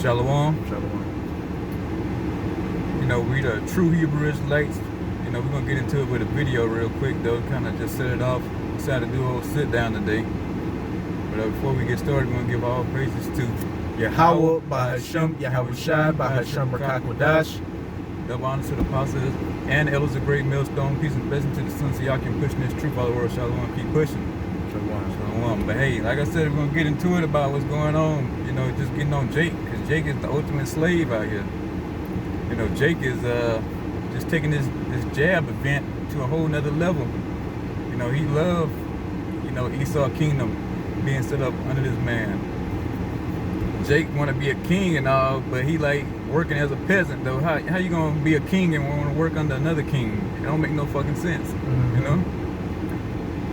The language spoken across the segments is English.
Shalom. Shalom. You know, we the true Hebrew Israelites. You know, we're going to get into it with a video real quick, though. Kind of just set it off. Decided to do a whole sit down today. But before we get started, we're going to give all praises to Yahweh, Bahasham, Yahushai, Bahasham, Rakakwadash. Double honor to the apostles and the elders of Great Millstone. Peace and blessing to the sons of Yakin pushing this truth all the world. Shalom. Keep pushing. Shalom. But hey, like I said, we're going to get into it about what's going on. You know, just getting on Jake. Because Jake is the ultimate slave out here. You know, Jake is just taking this jab event to a whole nother level. You know, he loved, you know, Esau kingdom being set up under this man. Jake want to be a king and all, but he like working as a peasant though. How you gonna be a king and want to work under another king? It don't make no fucking sense. Mm-hmm. You know.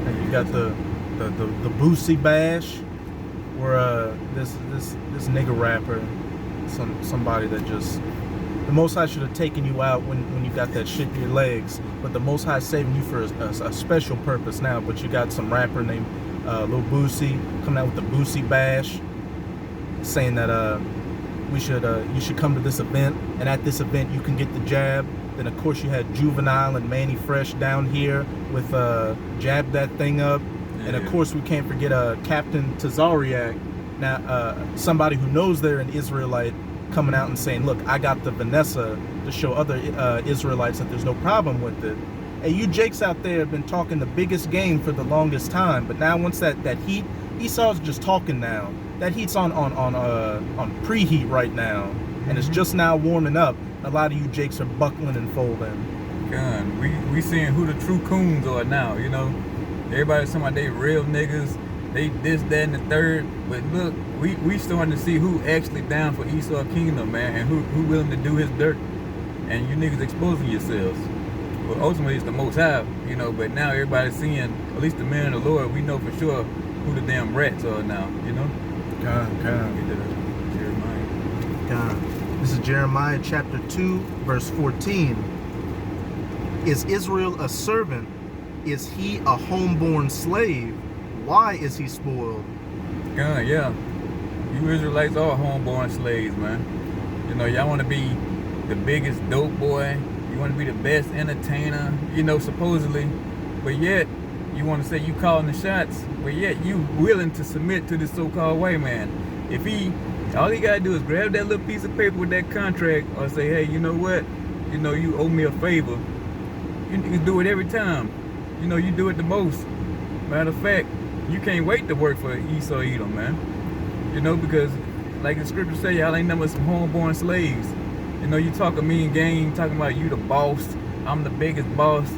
And you got the Boosie Bash, where this nigga rapper, somebody that just, the Most High should have taken you out when you got that shit in your legs, but the Most High saving you for a special purpose now. But you got some rapper named Lil Boosie coming out with the Boosie Bash, saying that you should come to this event, and at this event you can get the jab. Then of course you had Juvenile and Manny Fresh down here with Jab That Thing Up. Yeah. And of course we can't forget Captain Tazariak, now somebody who knows they're an Israelite, coming out and saying, look, I got the Vanessa to show other Israelites that there's no problem with it. Hey, you Jakes out there have been talking the biggest game for the longest time, but now once that heat, Esau's just talking now. That heat's on preheat right now, and it's just now warming up. A lot of you Jakes are buckling and folding. God, we seeing who the true coons are now. You know, everybody's talking about they real niggas, they this, that, and the third. But look, we starting to see who actually down for Esau Kingdom, man, and who willing to do his dirt. And you niggas exposing yourselves. But ultimately, it's the Most High, you know. But now everybody's seeing, at least the men of the Lord, we know for sure who the damn rats are now, you know. God. This is Jeremiah chapter 2, verse 14. Is Israel a servant? Is he a homeborn slave? Why is he spoiled? God, yeah. You Israelites are homeborn slaves, man. You know, y'all want to be the biggest dope boy. You want to be the best entertainer, you know, supposedly. But yet, you want to say you calling the shots, but yet you willing to submit to this so-called white man. If all he gotta do is grab that little piece of paper with that contract, or say, hey, you know what? You know, you owe me a favor. You can do it every time. You know, you do it the most. Matter of fact, you can't wait to work for Esau Edom, man. You know, because like the scripture say, y'all ain't nothing but some homeborn slaves. You know, you talk a mean game, talking about you the boss, I'm the biggest boss.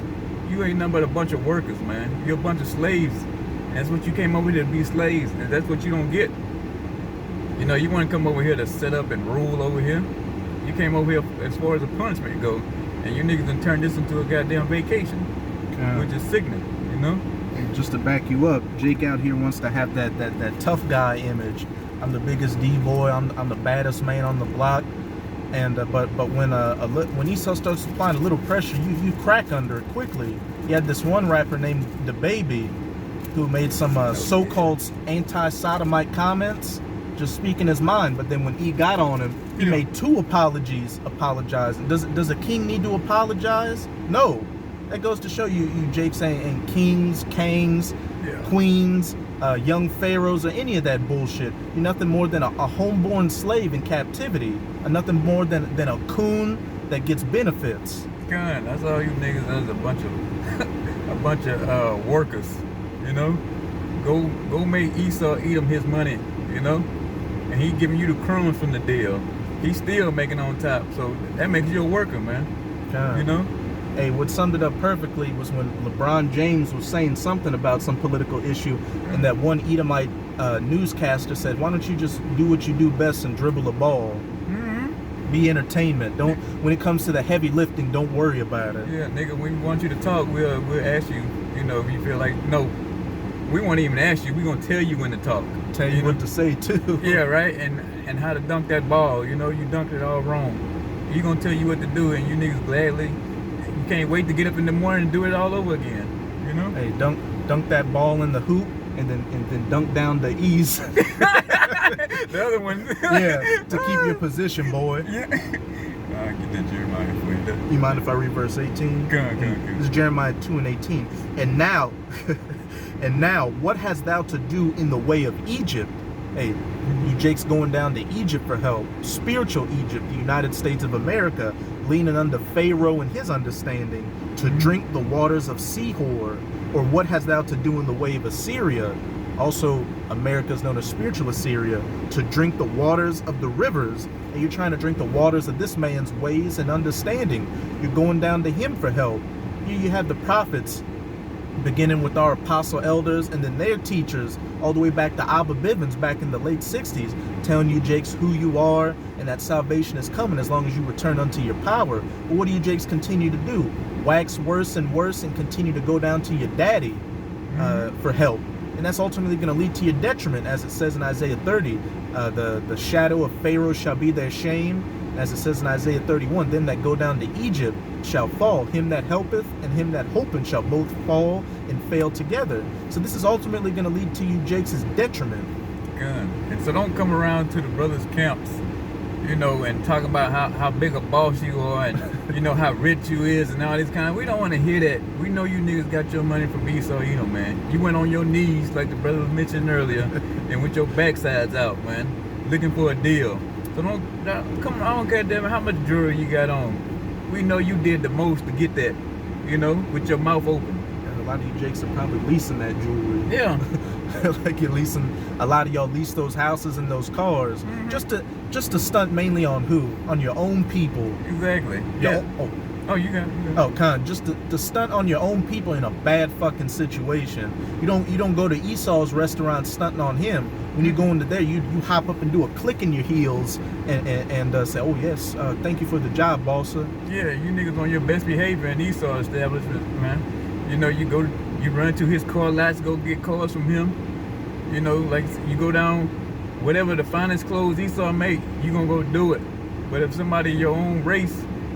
You ain't nothing but a bunch of workers, man. You're a bunch of slaves. And that's what you came over here to be, slaves. And that's what you don't get. You know, you want to come over here to set up and rule over here. You came over here as far as the punishment go. And you niggas done turned this into a goddamn vacation. Which is sickening, you know? And just to back you up, Jake out here wants to have that tough guy image. I'm the biggest D-boy. I'm the baddest man on the block. And but when Esau starts applying a little pressure, you crack under it quickly. You had this one rapper named DaBaby who made some so-called anti-sodomite comments, just speaking his mind. But then when E got on him, he made two apologizing. Does a king need to apologize? No. That goes to show you Jake saying kings, kangs, queens, young pharaohs, or any of that bullshit. You're nothing more than a homeborn slave in captivity, and nothing more than a coon that gets benefits. God, that's all you niggas. That's a bunch of workers. You know, go make Esau eat him his money. You know, and he giving you the crumbs from the deal. He's still making on top, so that makes you a worker, man. God. You know. Hey, what summed it up perfectly was when LeBron James was saying something about some political issue, and that one Edomite newscaster said, why don't you just do what you do best and dribble a ball? Mm-hmm. Be entertainment. Don't, when it comes to the heavy lifting, don't worry about it. Yeah, nigga, when we want you to talk, we'll ask you, you know, if you feel like, no, we won't even ask you, we're going to tell you when to talk. Tell you what to say, too. Yeah, right, and how to dunk that ball. You know, you dunked it all wrong. He's going to tell you what to do, and you niggas gladly, you can't wait to get up in the morning and do it all over again, you know? Hey, dunk that ball in the hoop, and then dunk down the E's. The other one. Yeah, to keep your position, boy. Yeah. I'll get that Jeremiah for you. You mind if I read verse 18? Go on. This is Jeremiah 2 and 18. And now, what hast thou to do in the way of Egypt? Hey, you Jake's going down to Egypt for help. Spiritual Egypt, the United States of America, leaning under Pharaoh and his understanding to drink the waters of Sihor. Or what hast thou to do in the way of Assyria? Also, America is known as spiritual Assyria, to drink the waters of the rivers. And you're trying to drink the waters of this man's ways and understanding. You're going down to him for help. You have the prophets, beginning with our apostle elders and then their teachers, all the way back to Abba Bivens back in the late 60s, telling you, Jakes, who you are and that salvation is coming as long as you return unto your power. But what do you Jakes continue to do? Wax worse and worse and continue to go down to your daddy for help. And that's ultimately going to lead to your detriment, as it says in Isaiah 30. The shadow of Pharaoh shall be their shame. As it says in Isaiah 31, them that go down to Egypt shall fall. Him that helpeth and him that hopeth shall both fall and fail together. So this is ultimately going to lead to you Jakes' detriment. Good. And so don't come around to the brothers' camps, and talk about how big a boss you are and, how rich you is and all this kind of. We don't want to hear that. We know you niggas got your money from Esau, man. You went on your knees, like the brother was mentioning earlier, and with your backsides out, man, looking for a deal. So come on, I don't care damn how much jewelry you got on. We know you did the most to get that, with your mouth open. And a lot of you Jakes are probably leasing that jewelry. Yeah. Like you're leasing, a lot of y'all lease those houses and those cars just to stunt mainly on who? On your own people. Exactly. Yeah. You got it. Oh, just to stunt on your own people in a bad fucking situation. You don't go to Esau's restaurant stunting on him. When you go into there, you hop up and do a click in your heels and say, oh yes, thank you for the job, bossa. Yeah, you niggas on your best behavior in Esau establishment, man. You run to his car lots, go get cars from him. Like you go down, whatever the finest clothes Esau make, you gonna go do it. But if somebody in your own race,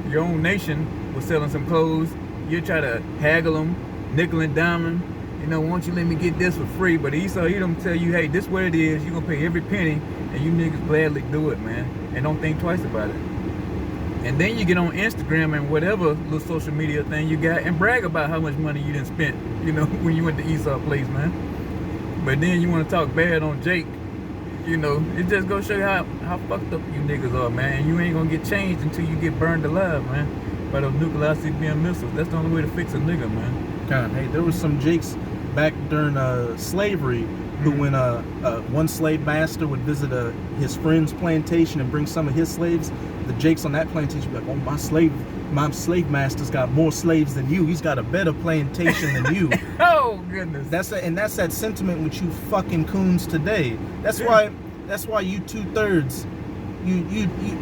your own nation was selling some clothes, you try to haggle them, nickel and diamond. Why don't you let me get this for free? But Esau, he don't tell you, hey, this what it is. You gonna pay every penny, and you niggas gladly do it, man. And don't think twice about it. And then you get on Instagram and whatever little social media thing you got and brag about how much money you done spent, when you went to Esau place, man. But then you want to talk bad on Jake, it just goes to show you how fucked up you niggas are, man. You ain't gonna get changed until you get burned alive, man, by those nuclear ICBM missiles. That's the only way to fix a nigga, man. God, hey, there was some Jakes back during slavery who when one slave master would visit his friend's plantation and bring some of his slaves, the Jakes on that plantation would be like, oh, my slave master's got more slaves than you. He's got a better plantation than you. Oh goodness. That's that sentiment with you fucking coons today. That's why you 2/3.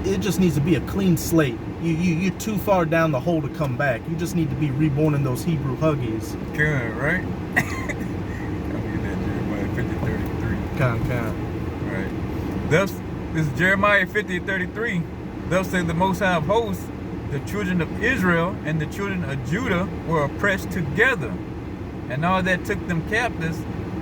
It just needs to be a clean slate. You're too far down the hole to come back. You just need to be reborn in those Hebrew huggies. Good, right? I'll get that Jeremiah 50:33. Con. Right. Thus, this is Jeremiah 50:33. Thus says the Most High of Hosts, the children of Israel and the children of Judah were oppressed together, and all that took them captives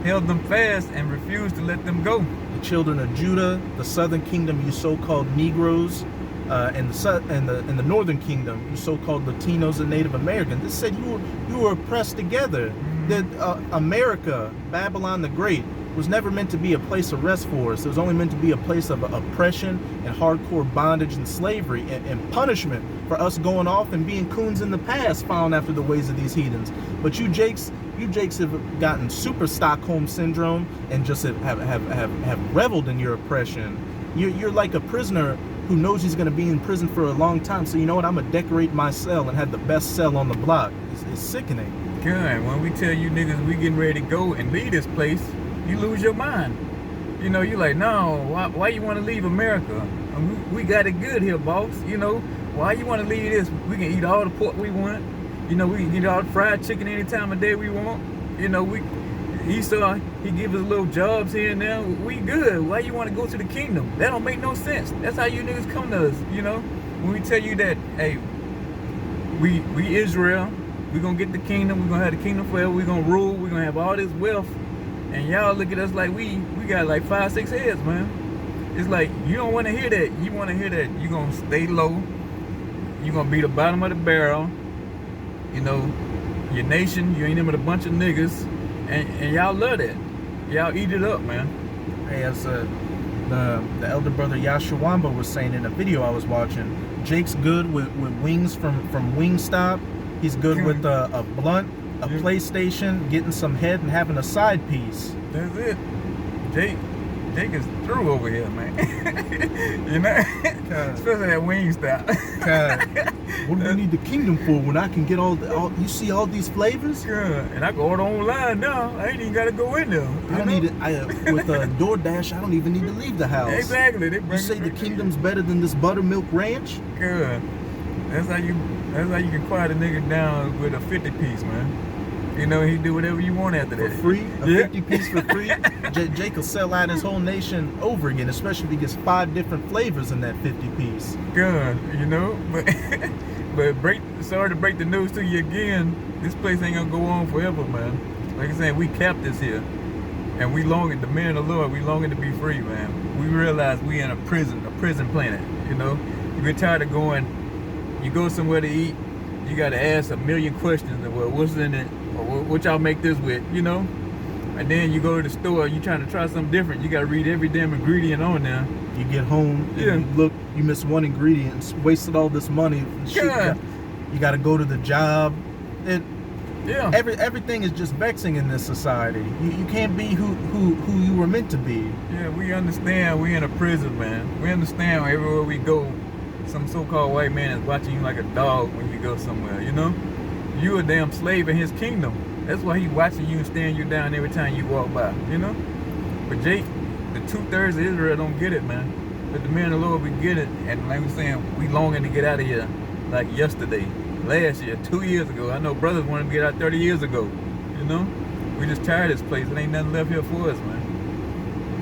held them fast and refused to let them go. The children of Judah, the southern kingdom, you so-called Negroes, and the northern kingdom, you so-called Latinos and Native Americans. This said you were oppressed together. That America, Babylon the Great, was never meant to be a place of rest for us. It was only meant to be a place of oppression and hardcore bondage and slavery and punishment for us going off and being coons in the past, following after the ways of these heathens. But you Jakes have gotten super Stockholm syndrome and just have reveled in your oppression. You're like a prisoner who knows he's going to be in prison for a long time. So you know what? I'm going to decorate my cell and have the best cell on the block. It's sickening. Good. When we tell you niggas we getting ready to go and leave this place, you lose your mind. You're like, no, why you want to leave America? We got it good here, boss. Why you want to leave this? We can eat all the pork we want. We can eat all the fried chicken any time of day we want. Esau, he give us little jobs here and there. We good. Why you want to go to the kingdom? That don't make no sense. That's how you niggas come to us, When we tell you that, hey, we Israel, we gonna get the kingdom, we gonna have the kingdom forever, we gonna rule, we gonna have all this wealth, and y'all look at us like we got like 5-6 heads, man. It's like you don't want to hear that. You want to hear that you're gonna stay low. You're gonna be the bottom of the barrel. You know, your nation, you ain't in with a bunch of niggas, and y'all love that. Y'all eat it up, man. Hey, as the elder brother Yashawamba was saying in a video I was watching, Jake's good with wings from Wingstop. He's good with a blunt, a PlayStation, getting some head, and having a side piece. That's it. Jake is through over here, man. You know? Especially that Wingstop. What do we need the kingdom for when I can get all you see all these flavors? And I can order online now. I ain't even gotta go in there. I don't need it. With DoorDash, I don't even need to leave the house. Exactly. You say the kingdom's better than this buttermilk ranch? Good. That's how you can quiet a nigga down with a 50-piece, man. You know, he do whatever you want after that. For free? A 50-piece for free? Jake will sell out his whole nation over again, especially if he gets 5 different flavors in that 50-piece. Good, you know? But sorry to break the news to you again, this place ain't gonna go on forever, man. Like I said, we captives here. And we longing, the men of the Lord, we longing to be free, man. We realize we in a prison planet, you know? You get tired of going, you go somewhere to eat, you gotta ask a million questions of, well, what's in it? Or what y'all make this with, you know? And then you go to the store, you trying to try something different. You gotta read every damn ingredient on there. You get home, and you miss one ingredient, wasted all this money. You gotta go to the job. Everything is just vexing in this society. You can't be who you were meant to be. Yeah, we understand we in a prison, man. We understand everywhere we go, some so-called white man is watching you like a dog when you go somewhere, you know? You a damn slave in his kingdom. That's why he watching you and staring you down every time you walk by, you know? But Jake, the 2/3 of Israel don't get it, man. But the men of the Lord, we get it. And like I'm saying, we longing to get out of here like yesterday, last year, 2 years ago. I know brothers wanted to get out 30 years ago, you know? We just tired of this place. There ain't nothing left here for us, man.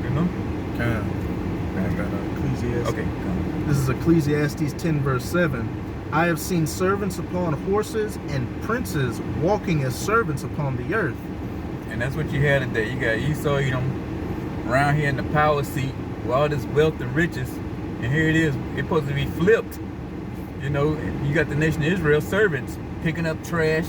You know? Ecclesiastes. Okay. This is Ecclesiastes 10 verse 7. I have seen servants upon horses and princes walking as servants upon the earth. And that's what you had today. You got Esau, Edom, around here in the power seat with all this wealth and riches. And here it is. It's supposed to be flipped. You know, you got the nation of Israel servants picking up trash,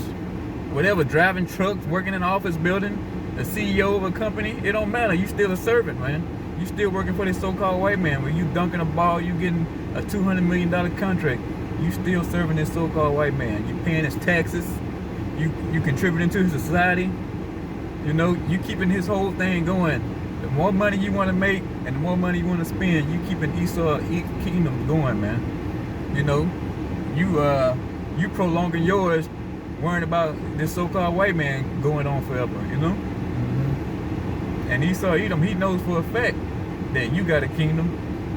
whatever, driving trucks, working in an office building, the CEO of a company. It don't matter. You still a servant, man. You still working for this so-called white man. When you dunking a ball, you getting a $200 million contract. You still serving this so-called white man. You paying his taxes. You contributing to his society. You know, you keeping his whole thing going. The more money you want to make and the more money you want to spend, you keeping Esau kingdom going, man. You know, you prolonging yours, worrying about this so-called white man going on forever. You know. Mm-hmm. And Esau Edom, he knows for a fact that you got a kingdom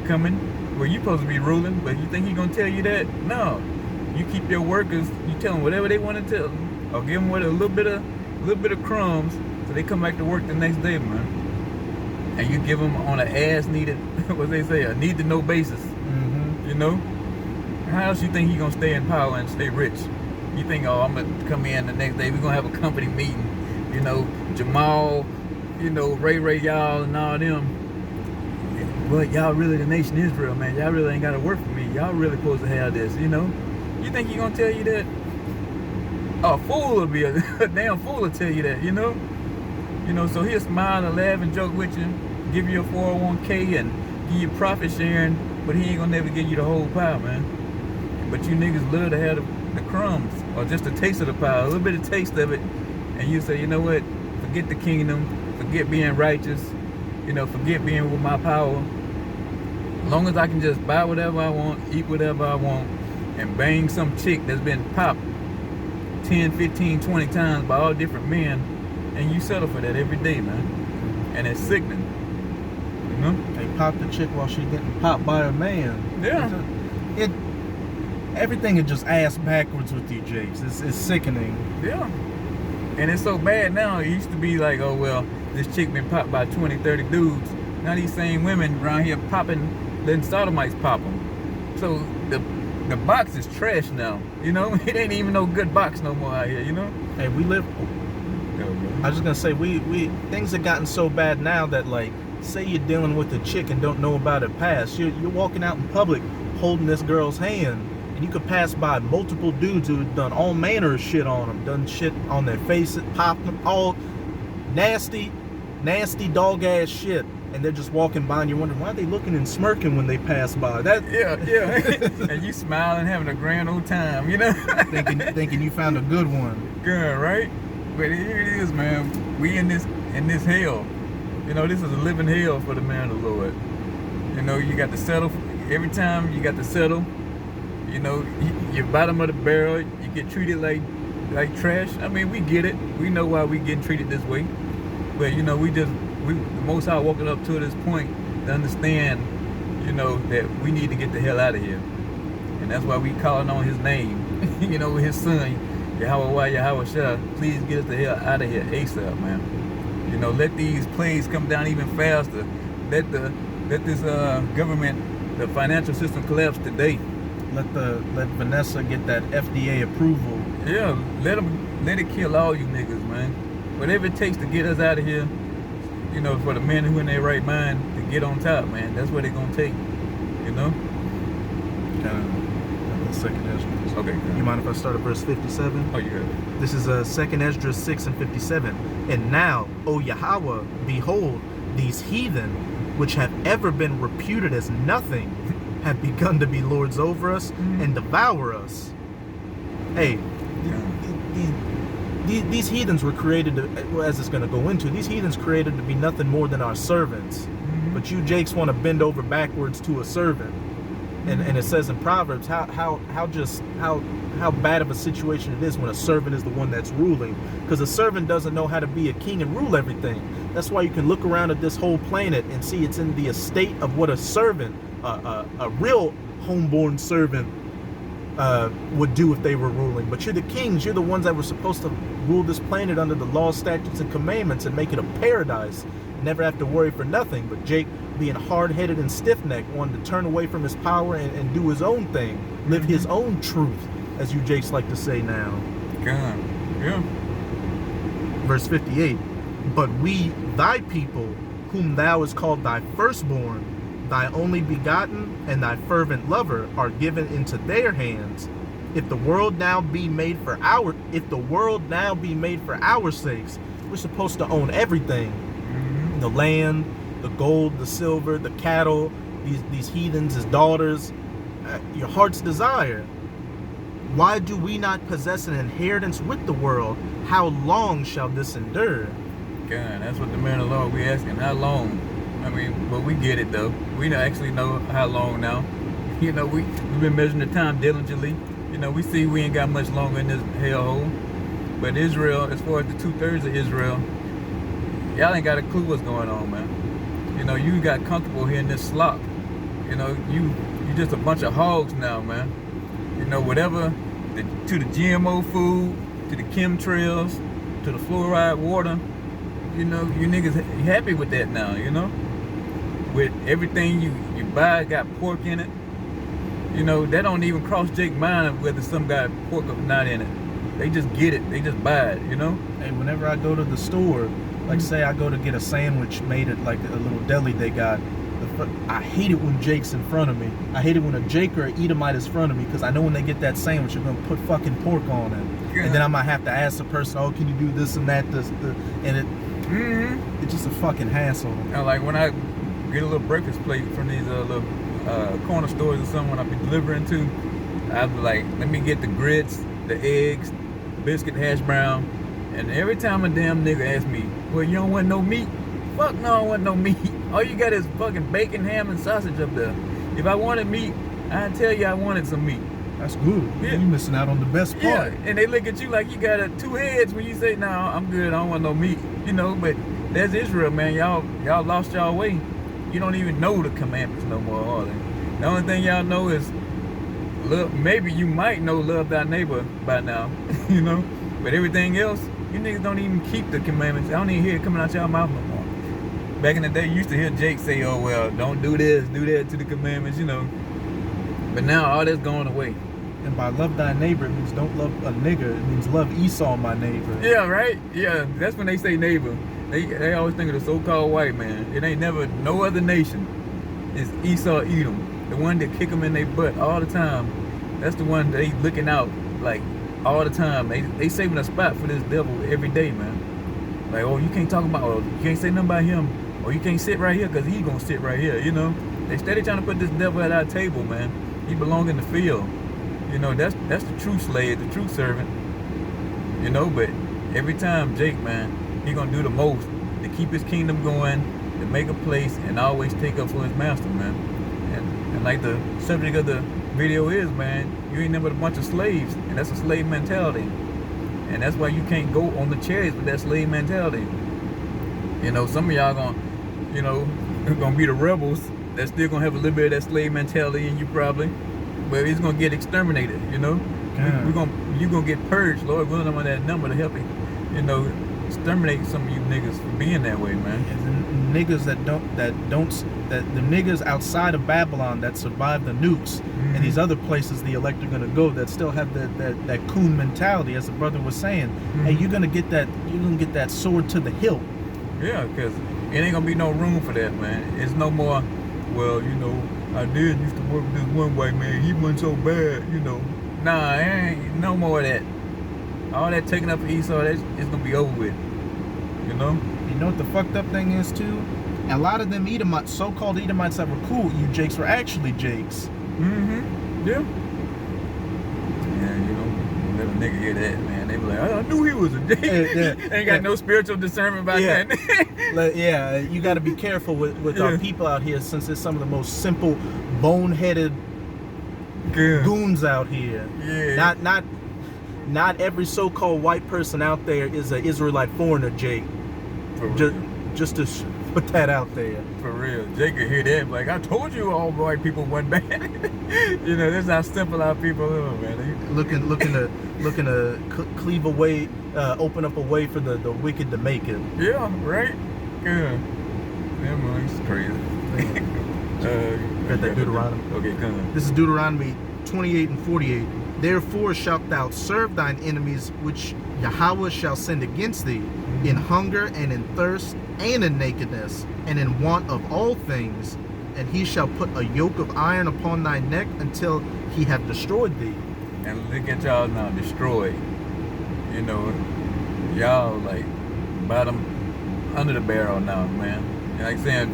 coming where you supposed to be ruling, but you think he gonna tell you that? No. You keep your workers, you tell them whatever they want to tell them, or give them a little bit of crumbs, so they come back to work the next day, man. And you give them on an as-needed, what they say, a need-to-know basis. Mm-hmm. You know? How else you think he gonna stay in power and stay rich? You think, oh, I'm gonna come in the next day, we're gonna have a company meeting. You know, Jamal, you know, Ray, y'all, and all them. But y'all really the nation of Israel, man. Y'all really ain't gotta work for me. Y'all really supposed to have this, you know? You think he gonna tell you that? A fool will be a damn fool will tell you that, you know? You know, so he'll smile and laugh and joke with you, give you a 401k and give you profit sharing, but he ain't gonna never give you the whole pie, man. But you niggas love to have the crumbs or just a taste of the pie, a little bit of taste of it, and you say, you know what? Forget the kingdom, forget being righteous, you know, forget being with my power. As long as I can just buy whatever I want, eat whatever I want, and bang some chick that's been popped 10, 15, 20 times by all different men, and you settle for that every day, man. And it's sickening. You know? They pop the chick while she's getting popped by a man. Yeah. Everything is just ass backwards with you, Jakes. It's sickening. Yeah. And it's so bad now. It used to be like, oh, well, this chick been popped by 20, 30 dudes. Now these same women around here popping, letting sodomites pop them. So the box is trash now, you know? It ain't even no good box no more out here, you know? Hey, we live... I was just gonna say, we things have gotten so bad now that, like, say you're dealing with a chick and don't know about her past. You're walking out in public holding this girl's hand, and you could pass by multiple dudes who have done all manner of shit on them, done shit on their faces, popped them, all nasty dog ass shit, and they're just walking by and you're wondering why they looking and smirking when they pass by. Yeah. And you smiling, having a grand old time, you know? thinking you found a good one. Good, right? But here it is, man. We in this hell. You know, this is a living hell for the man of the Lord. You know, you got to settle. Every time you got to settle, you know, you're bottom of the barrel. You get treated like trash. I mean, we get it. We know why we getting treated this way. But, you know, the Most High walking up to this point to understand, you know, that we need to get the hell out of here. And that's why we calling on his name. You know, his son, Yahweh Shah, please get us the hell out of here ASAP, man. You know, let these plagues come down even faster. Let this government, the financial system collapse today. Let Vanessa get that FDA approval. Yeah, let it kill all you niggas, man. Whatever it takes to get us out of here, you know, for the men who in their right mind to get on top, man. That's what they're gonna take, you know. Second Esdras. Okay. You mind if I start at verse 57? Oh, you got it. This is Second Esdras 6 and 57. And now, O Yahweh, behold, these heathen, which have ever been reputed as nothing, have begun to be lords over us and devour us. Hey, these heathens were created to, as it's going to go into, these heathens created to be nothing more than our servants. But you Jakes want to bend over backwards to a servant. And it says in Proverbs how bad of a situation it is when a servant is the one that's ruling, because a servant doesn't know how to be a king and rule everything. That's why you can look around at this whole planet and see it's in the estate of what a servant, a real homeborn servant, would do if they were ruling. But you're the kings, you're the ones that were supposed to rule this planet under the laws, statutes, and commandments and make it a paradise. Never have to worry for nothing. But Jake, being hard-headed and stiff-necked, wanted to turn away from his power and do his own thing, live his own truth, as you Jakes like to say now. God, yeah. Verse 58, but we, thy people, whom thou hast called thy firstborn, thy only begotten, and thy fervent lover, are given into their hands. If the world now be made for our sakes, we're supposed to own everything. The land, the gold, the silver, the cattle, these heathens as daughters, your heart's desire. Why do we not possess an inheritance with the world? How long shall this endure? God, that's what the man of the Lord we asking. How long? I mean, but we get it though. We don't actually know how long now. You know, we've been measuring the time diligently. You know, we see we ain't got much longer in this hellhole. But Israel, as far as the 2/3 of Israel, y'all ain't got a clue what's going on, man. You know, you got comfortable here in this slop. You know, you just a bunch of hogs now, man. You know, whatever, to the GMO food, to the chemtrails, to the fluoride water, you know, you niggas happy with that now, you know? With everything you buy got pork in it. You know, that don't even cross Jake's mind whether some got pork or not in it. They just get it. They just buy it, you know? Hey, whenever I go to the store, like say I go to get a sandwich made at like a little deli they got, I hate it when Jake's in front of me. I hate it when a Jake or an Edomite is in front of me, because I know when they get that sandwich, they're gonna put fucking pork on it. Yeah. And then I might have to ask the person, oh, can you do this and that, and it's just a fucking hassle. And like when I get a little breakfast plate from these little corner stores or something when I be delivering to, I'd be like, let me get the grits, the eggs, biscuit, hash brown. And every time a damn nigga asks me, well, you don't want no meat? Fuck no, I don't want no meat. All you got is fucking bacon, ham, and sausage up there. If I wanted meat, I'd tell you I wanted some meat. That's good. Yeah. You're missing out on the best part. Yeah, and they look at you like you got two heads when you say, no, I'm good, I don't want no meat. You know, but that's Israel, man. Y'all lost y'all way. You don't even know the commandments no more, are they? The only thing y'all know is, love. Maybe you might know love thy neighbor by now, you know? But everything else, you niggas don't even keep the commandments. I don't even hear it coming out y'all mouth no more. Back in the day, you used to hear Jake say, oh, well, don't do this, do that to the commandments, you know. But now all that's going away. And by love thy neighbor, it means don't love a nigger. It means love Esau, my neighbor. Yeah, right? Yeah, that's when they say neighbor. They always think of the so-called white man. It ain't never no other nation. It's Esau Edom, the one that kick them in their butt all the time. That's the one they looking out like all the time. They saving a spot for this devil every day, man. Like, oh, you can't talk about, oh, you can't say nothing about him, or you can't sit right here because he gonna sit right here. You know, they steady trying to put this devil at our table, man. He belong in the field. You know, that's the true slave, the true servant. You know, but every time Jake, man, he gonna do the most to keep his kingdom going, to make a place, and always take up for his master, man. And like the subject of the video is, man, you ain't never a bunch of slaves, and that's a slave mentality. And that's why you can't go on the chariots with that slave mentality. You know, some of y'all gonna be the rebels that's still gonna have a little bit of that slave mentality in you probably, but it's gonna get exterminated. You know, you gonna get purged. Lord willing, I'm on that number to help you know, exterminate some of you niggas for being that way, man. And the niggas the niggas outside of Babylon that survive the nukes and these other places the elect are gonna go that still have that coon mentality, as the brother was saying. Hey, you're gonna get that sword to the hilt. Yeah, because it ain't gonna be no room for that, man. It's no more, well, you know, I did used to work with this one white man, he wasn't so bad, you know. Nah, ain't no more of that. All that taking up for Esau, it's gonna be over with. You know? You know what the fucked up thing is too? A lot of them Edomites, so-called Edomites that were cool with you Jakes were actually Jakes. Yeah. Yeah, you know, let a nigga hear that, man. They be like, I knew he was a Jake. Ain't got no spiritual discernment about that. Yeah, you got to be careful with our people out here, since it's some of the most simple, boneheaded goons out here. Yeah. Not every so-called white person out there is an Israelite foreigner, Jake. Just to put that out there. For real. Jake could hear that, like, I told you all white people wasn't bad. You know, that's how simple our people are, man. Looking to cleave away, open up a way for the wicked to make it. Yeah, right? Good. Yeah, man, it's crazy. Got that Deuteronomy. Okay, come on. This is Deuteronomy 28 and 48. Therefore shalt thou serve thine enemies, which Yahweh shall send against thee, in hunger and in thirst and in nakedness and in want of all things, and he shall put a yoke of iron upon thy neck until he have destroyed thee. And look at y'all now, destroyed. You know, y'all like bottom under the barrel now, man. And like saying,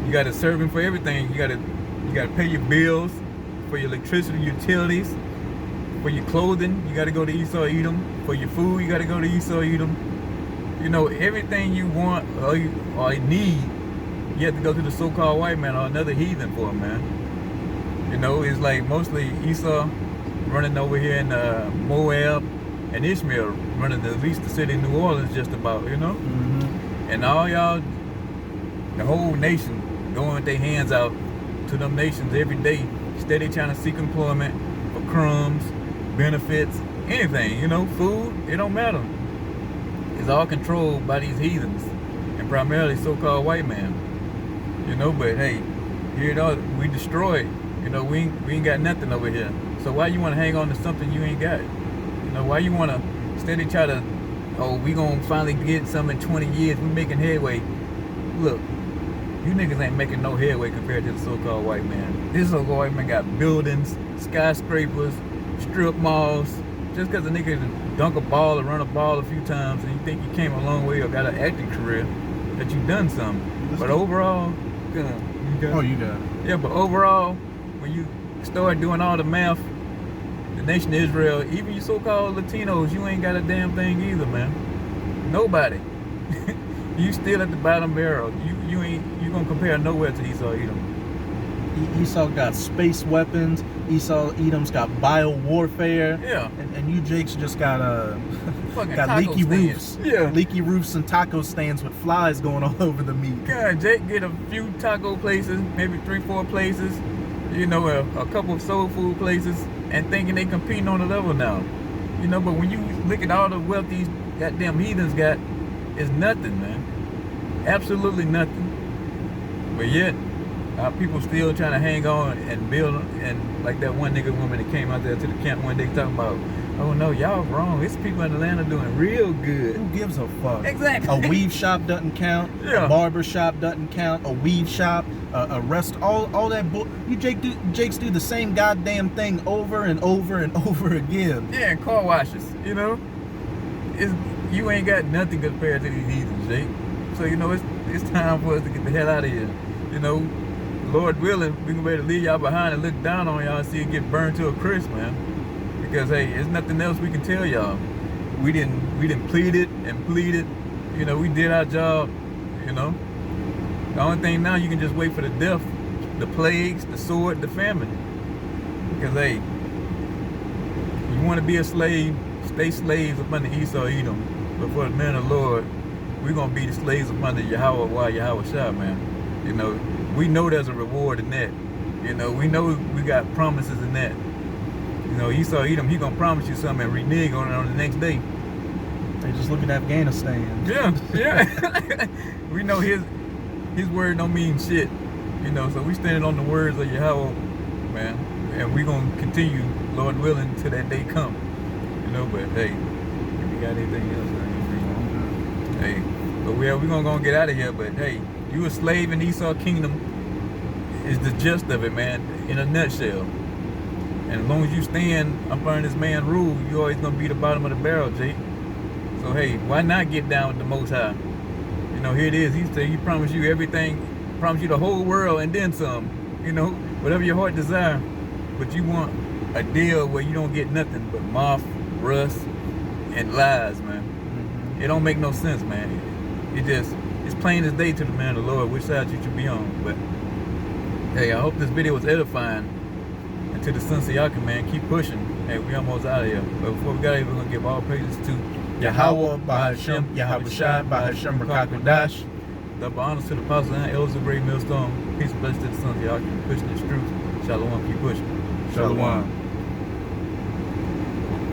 you gotta serve him for everything. You gotta pay your bills, for your electricity, utilities. For your clothing, you got to go to Esau Edom. For your food, you got to go to Esau Edom. You know, everything you want or need, you have to go to the so-called white man or another heathen for, man. You know, it's like mostly Esau running over here in Moab, and Ishmael running at least the city of New Orleans just about, you know? And all y'all, the whole nation, going with their hands out to them nations every day, steady trying to seek employment for crumbs, benefits, anything, you know, food, it don't matter. It's all controlled by these heathens, and primarily so-called white man. You know, but hey, here it all, we destroyed. You know, we ain't got nothing over here. So why you want to hang on to something you ain't got? You know, why you want to steady try to, oh, we gonna finally get something in 20 years, we making headway. Look, you niggas ain't making no headway compared to the so-called white man. This so-called white man got buildings, skyscrapers, strip malls. Just because a nigga can dunk a ball or run a ball a few times and you think you came a long way or got an acting career, that you done something. But overall, you got it. Yeah, but overall, when you start doing all the math, the nation of Israel, even you so-called Latinos, you ain't got a damn thing either, man. Nobody. You still at the bottom barrel. You gonna compare nowhere to Esau Edom. Esau got space weapons. Esau Edom's got bio warfare. Yeah. And you Jakes just got got leaky roofs. Yeah. Leaky roofs and taco stands with flies going all over the meat. God, Jake get a few taco places, maybe 3-4 places, you know, a couple of soul food places, and thinking they competing on the level now. You know, but when you look at all the wealth these goddamn heathens got, it's nothing, man. Absolutely nothing. But yet, our people still trying to hang on and build, and like that one nigga woman that came out there to the camp one day talking about, Oh no, y'all wrong. It's people in Atlanta doing real good. Who gives a fuck? Exactly. A weave shop doesn't count. Yeah. A barber shop doesn't count. A weave shop, a rest, all that you Jakes do the same goddamn thing over and over and over again. Yeah, and car washes, you know? You ain't got nothing compared to these heathens, Jake. So, you know, it's time for us to get the hell out of here. You know, Lord willing, we can be able to leave y'all behind and look down on y'all and see it get burned to a crisp, man. Because, hey, there's nothing else we can tell y'all. We didn't plead it and plead it. You know, we did our job, you know. The only thing now, you can just wait for the death, the plagues, the sword, the famine. Because, hey, you want to be a slave, stay slaves up under Esau, Edom. But for the man of the Lord, we're going to be the slaves up under Yahweh Shah, man. You know, we know there's a reward in that. You know, we know we got promises in that. You know, Esau, Edom, he going to promise you something and renege on it on the next day. They just look at Afghanistan. Yeah. We know his word don't mean shit. You know, so we standing on the words of Yahweh, man. And we going to continue, Lord willing, till that day come. You know, but hey, if you got anything else, man, hey, but we're going to get out of here. But hey, you a slave in Esau kingdom is the gist of it, man, in a nutshell. And as long as you stand up under this man's rule, you always going to be the bottom of the barrel, Jake. So hey, why not get down with the Most High? You know, here it is. He promised you everything, promised you the whole world and then some. You know, whatever your heart desire. But you want a deal where you don't get nothing but moth, rust, and lies, man. Mm-hmm. It don't make no sense, man. It's plain as day to the man of the Lord which side you should be on. But hey, I hope this video was edifying. And to the sons of Yaakov, man, keep pushing. Hey, we almost out of here. But before we got here, we're gonna give all praises to Yahweh, Bahashem, Yahweh Shai, Bahashem, Rakakwadash. Double honors to the apostles and elders of Great Millstone. Peace and blessings to the sons of Yaakov, pushing this truth. Shalom, keep pushing. Shalom.